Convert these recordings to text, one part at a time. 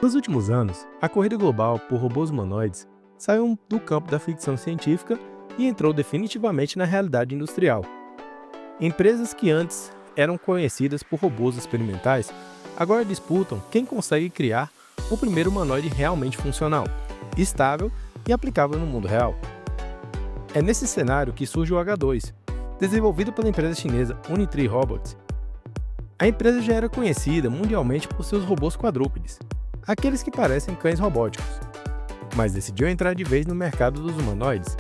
Nos últimos anos, a corrida global por robôs humanoides saiu do campo da ficção científica e entrou definitivamente na realidade industrial. Empresas que antes eram conhecidas por robôs experimentais agora disputam quem consegue criar o primeiro humanoide realmente funcional, estável e aplicável no mundo real. É nesse cenário que surge o H2, desenvolvido pela empresa chinesa Unitree Robots. A empresa já era conhecida mundialmente por seus robôs quadrúpedes, aqueles que parecem cães robóticos, mas decidiu entrar de vez no mercado dos humanoides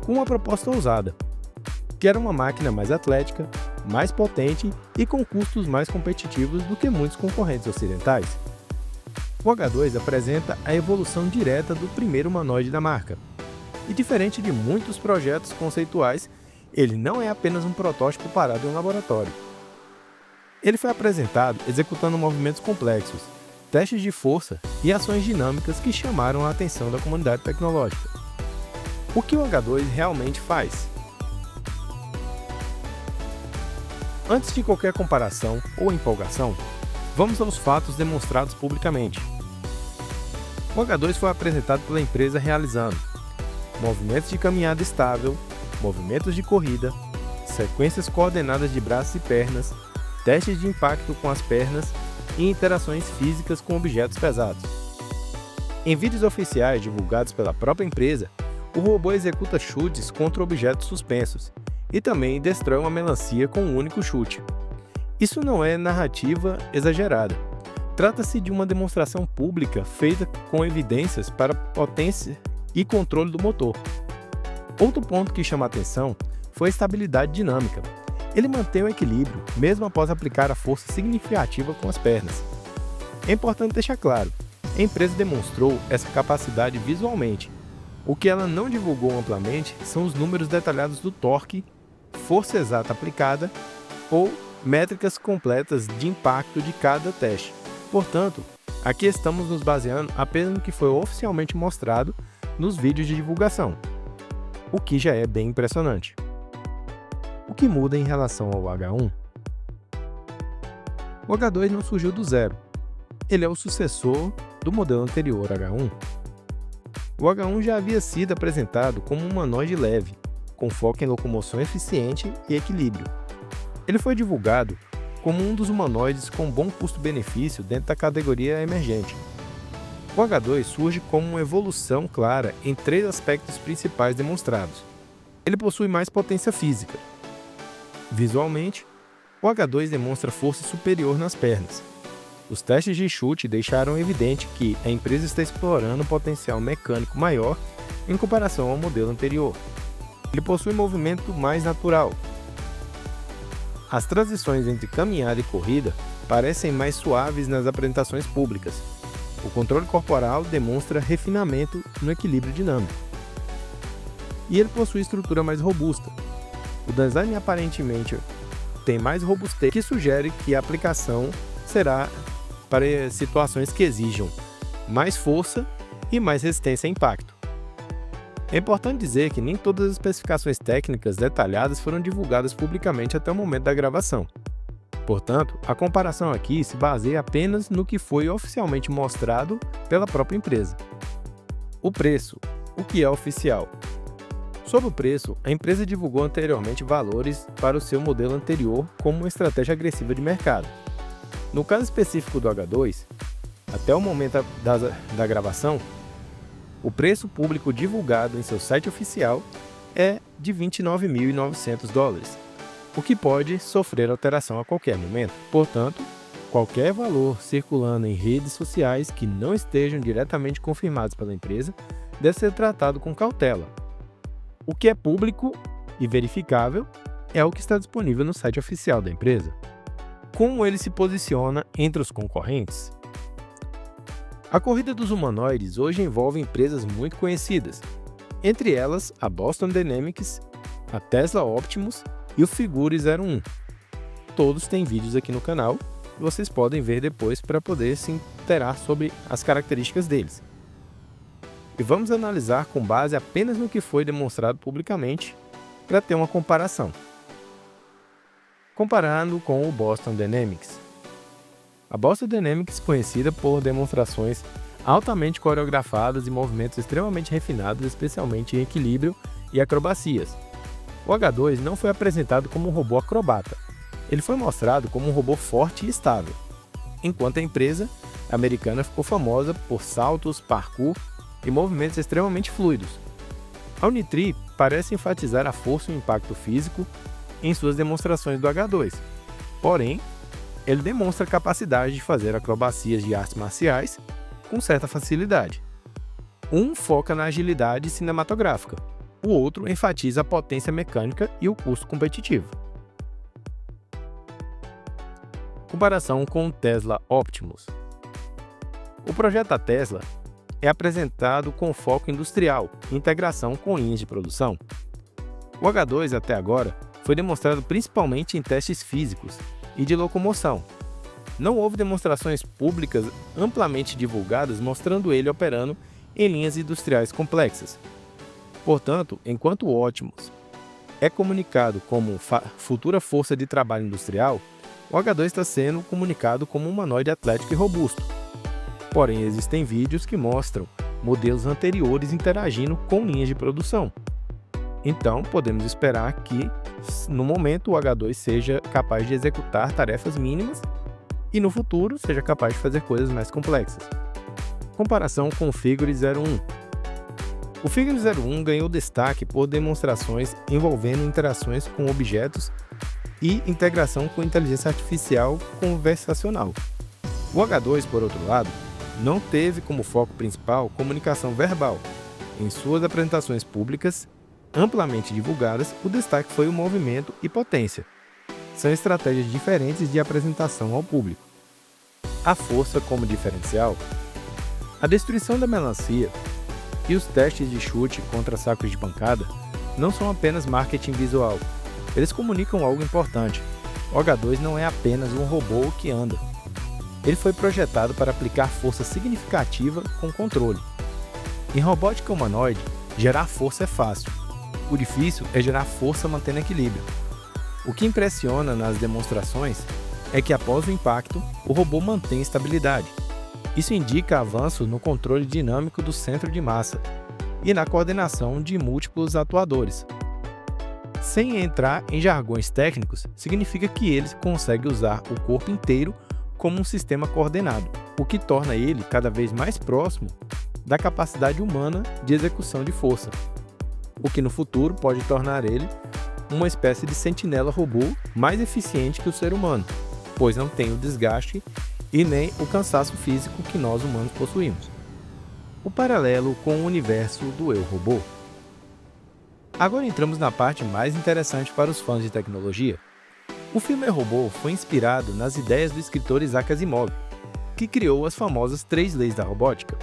com uma proposta ousada, que era uma máquina mais atlética, mais potente e com custos mais competitivos do que muitos concorrentes ocidentais. O H2 apresenta a evolução direta do primeiro humanoide da marca, e diferente de muitos projetos conceituais, ele não é apenas um protótipo parado em um laboratório. Ele foi apresentado executando movimentos complexos, testes de força e ações dinâmicas que chamaram a atenção da comunidade tecnológica. O que o H2 realmente faz? Antes de qualquer comparação ou empolgação, vamos aos fatos demonstrados publicamente. O H2 foi apresentado pela empresa realizando movimentos de caminhada estável, movimentos de corrida, sequências coordenadas de braços e pernas, testes de impacto com as pernas e interações físicas com objetos pesados. Em vídeos oficiais divulgados pela própria empresa, o robô executa chutes contra objetos suspensos e também destrói uma melancia com um único chute. Isso não é narrativa exagerada. Trata-se de uma demonstração pública feita com evidências para potência e controle do motor. Outro ponto que chama a atenção foi a estabilidade dinâmica. Ele mantém o equilíbrio, mesmo após aplicar a força significativa com as pernas. É importante deixar claro, a empresa demonstrou essa capacidade visualmente. O que ela não divulgou amplamente são os números detalhados do torque, força exata aplicada ou métricas completas de impacto de cada teste. Portanto, aqui estamos nos baseando apenas no que foi oficialmente mostrado nos vídeos de divulgação, o que já é bem impressionante. O que muda em relação ao H1? O H2 não surgiu do zero. Ele é o sucessor do modelo anterior H1. O H1 já havia sido apresentado como um humanoide leve, com foco em locomoção eficiente e equilíbrio. Ele foi divulgado como um dos humanoides com bom custo-benefício dentro da categoria emergente. O H2 surge como uma evolução clara em três aspectos principais demonstrados. Ele possui mais potência física. Visualmente, o H2 demonstra força superior nas pernas. Os testes de chute deixaram evidente que a empresa está explorando um potencial mecânico maior em comparação ao modelo anterior. Ele possui movimento mais natural. As transições entre caminhada e corrida parecem mais suaves nas apresentações públicas. O controle corporal demonstra refinamento no equilíbrio dinâmico. E ele possui estrutura mais robusta. O design aparentemente tem mais robustez, que sugere que a aplicação será para situações que exijam mais força e mais resistência a impacto. É importante dizer que nem todas as especificações técnicas detalhadas foram divulgadas publicamente até o momento da gravação. Portanto, a comparação aqui se baseia apenas no que foi oficialmente mostrado pela própria empresa. O preço, o que é oficial? Sobre o preço, a empresa divulgou anteriormente valores para o seu modelo anterior como uma estratégia agressiva de mercado. No caso específico do H2, até o momento da gravação, o preço público divulgado em seu site oficial é de $29.900, o que pode sofrer alteração a qualquer momento. Portanto, qualquer valor circulando em redes sociais que não estejam diretamente confirmados pela empresa deve ser tratado com cautela. O que é público e verificável é o que está disponível no site oficial da empresa. Como ele se posiciona entre os concorrentes? A corrida dos humanoides hoje envolve empresas muito conhecidas, entre elas a Boston Dynamics, a Tesla Optimus e o Figure01. Todos têm vídeos aqui no canal e vocês podem ver depois para poder se inteirar sobre as características deles. E vamos analisar com base apenas no que foi demonstrado publicamente para ter uma comparação. Comparando com o Boston Dynamics. A Boston Dynamics, conhecida por demonstrações altamente coreografadas e movimentos extremamente refinados, especialmente em equilíbrio e acrobacias. O H2 não foi apresentado como um robô acrobata. Ele foi mostrado como um robô forte e estável, enquanto a empresa americana ficou famosa por saltos, parkour e movimentos extremamente fluidos. A Unitree parece enfatizar a força e o impacto físico em suas demonstrações do H2. Porém, ele demonstra a capacidade de fazer acrobacias de artes marciais com certa facilidade. Um foca na agilidade cinematográfica, o outro enfatiza a potência mecânica e o custo competitivo. Comparação com o Tesla Optimus. O projeto da Tesla é apresentado com foco industrial e integração com linhas de produção. O H2 até agora foi demonstrado principalmente em testes físicos e de locomoção. Não houve demonstrações públicas amplamente divulgadas mostrando ele operando em linhas industriais complexas. Portanto, enquanto o Optimus é comunicado como futura força de trabalho industrial, o H2 está sendo comunicado como um humanoide atlético e robusto. Porém, existem vídeos que mostram modelos anteriores interagindo com linhas de produção. Então, podemos esperar que, no momento, o H2 seja capaz de executar tarefas mínimas e, no futuro, seja capaz de fazer coisas mais complexas. Comparação com o Figure 01. O Figure 01 ganhou destaque por demonstrações envolvendo interações com objetos e integração com inteligência artificial conversacional. O H2, por outro lado, não teve como foco principal comunicação verbal. Em suas apresentações públicas, amplamente divulgadas, o destaque foi o movimento e potência. São estratégias diferentes de apresentação ao público. A força como diferencial. A destruição da melancia e os testes de chute contra sacos de pancada não são apenas marketing visual. Eles comunicam algo importante. O H2 não é apenas um robô que anda. Ele foi projetado para aplicar força significativa com controle. Em robótica humanoide, gerar força é fácil. O difícil é gerar força mantendo equilíbrio. O que impressiona nas demonstrações é que após o impacto, o robô mantém estabilidade. Isso indica avanço no controle dinâmico do centro de massa e na coordenação de múltiplos atuadores. Sem entrar em jargões técnicos, significa que ele consegue usar o corpo inteiro como um sistema coordenado, o que torna ele cada vez mais próximo da capacidade humana de execução de força, o que no futuro pode tornar ele uma espécie de sentinela robô mais eficiente que o ser humano, pois não tem o desgaste e nem o cansaço físico que nós humanos possuímos. O paralelo com o universo do Eu Robô. Agora entramos na parte mais interessante para os fãs de tecnologia. O filme Eu Robô foi inspirado nas ideias do escritor Isaac Asimov, que criou as famosas 3 leis da robótica.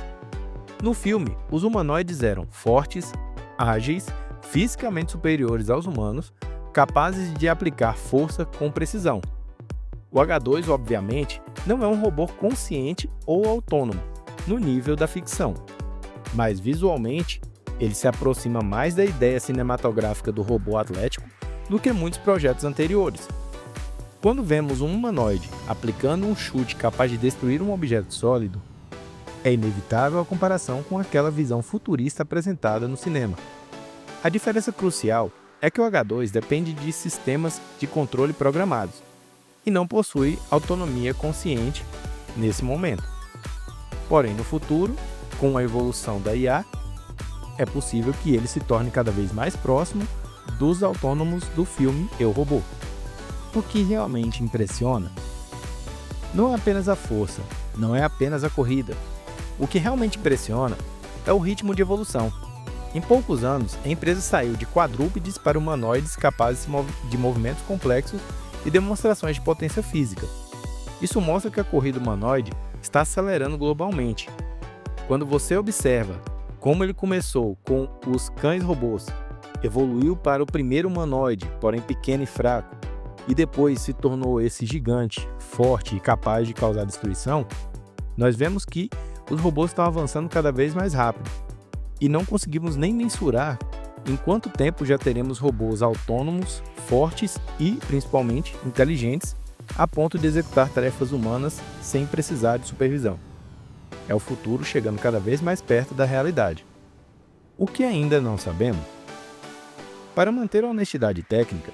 No filme, os humanoides eram fortes, ágeis, fisicamente superiores aos humanos, capazes de aplicar força com precisão. O H2, obviamente, não é um robô consciente ou autônomo, no nível da ficção, mas visualmente ele se aproxima mais da ideia cinematográfica do robô atlético do que muitos projetos anteriores. Quando vemos um humanoide aplicando um chute capaz de destruir um objeto sólido, é inevitável a comparação com aquela visão futurista apresentada no cinema. A diferença crucial é que o H2 depende de sistemas de controle programados e não possui autonomia consciente nesse momento. Porém, no futuro, com a evolução da IA, é possível que ele se torne cada vez mais próximo dos autônomos do filme Eu, Robô. O que realmente impressiona não é apenas a força, não é apenas a corrida. O que realmente impressiona é o ritmo de evolução. Em poucos anos, a empresa saiu de quadrúpedes para humanoides capazes de movimentos complexos e demonstrações de potência física. Isso mostra que a corrida humanoide está acelerando globalmente. Quando você observa como ele começou com os cães robôs, evoluiu para o primeiro humanoide, porém pequeno e fraco, e depois se tornou esse gigante, forte e capaz de causar destruição, nós vemos que os robôs estão avançando cada vez mais rápido. E não conseguimos nem mensurar em quanto tempo já teremos robôs autônomos, fortes e, principalmente, inteligentes a ponto de executar tarefas humanas sem precisar de supervisão. É o futuro chegando cada vez mais perto da realidade. O que ainda não sabemos? Para manter a honestidade técnica,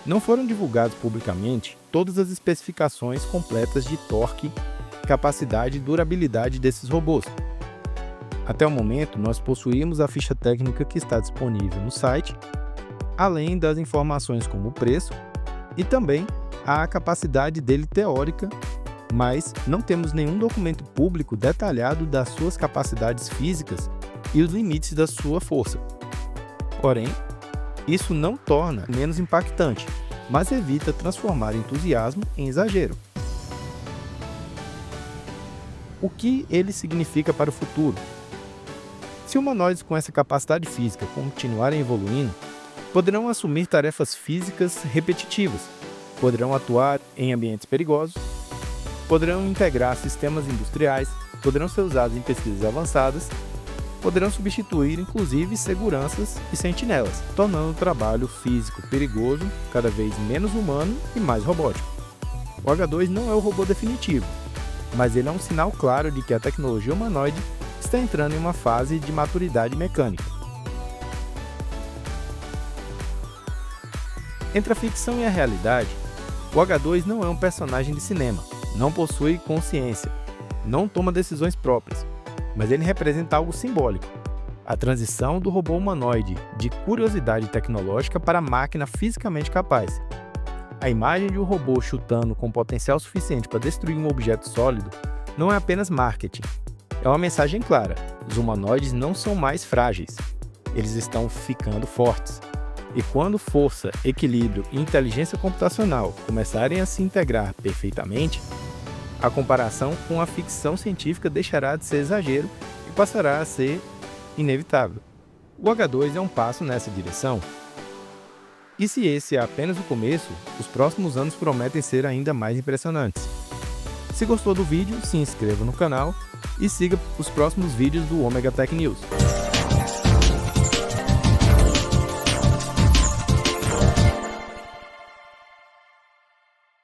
não foram divulgadas publicamente todas as especificações completas de torque, capacidade e durabilidade desses robôs. Até o momento, nós possuímos a ficha técnica que está disponível no site, além das informações como o preço e também a capacidade dele teórica, mas não temos nenhum documento público detalhado das suas capacidades físicas e os limites da sua força. Porém, isso não torna menos impactante, mas evita transformar entusiasmo em exagero. O que ele significa para o futuro? Se humanoides com essa capacidade física continuarem evoluindo, poderão assumir tarefas físicas repetitivas, poderão atuar em ambientes perigosos, poderão integrar sistemas industriais, poderão ser usados em pesquisas avançadas, poderão substituir inclusive seguranças e sentinelas, tornando o trabalho físico perigoso, cada vez menos humano e mais robótico. O H2 não é o robô definitivo, mas ele é um sinal claro de que a tecnologia humanoide está entrando em uma fase de maturidade mecânica. Entre a ficção e a realidade, o H2 não é um personagem de cinema, não possui consciência, não toma decisões próprias, mas ele representa algo simbólico: a transição do robô humanoide de curiosidade tecnológica para a máquina fisicamente capaz. A imagem de um robô chutando com potencial suficiente para destruir um objeto sólido não é apenas marketing, é uma mensagem clara: os humanoides não são mais frágeis, eles estão ficando fortes. E quando força, equilíbrio e inteligência computacional começarem a se integrar perfeitamente, a comparação com a ficção científica deixará de ser exagero e passará a ser inevitável. O H2 é um passo nessa direção. E se esse é apenas o começo, os próximos anos prometem ser ainda mais impressionantes. Se gostou do vídeo, se inscreva no canal e siga os próximos vídeos do Omega Tech News.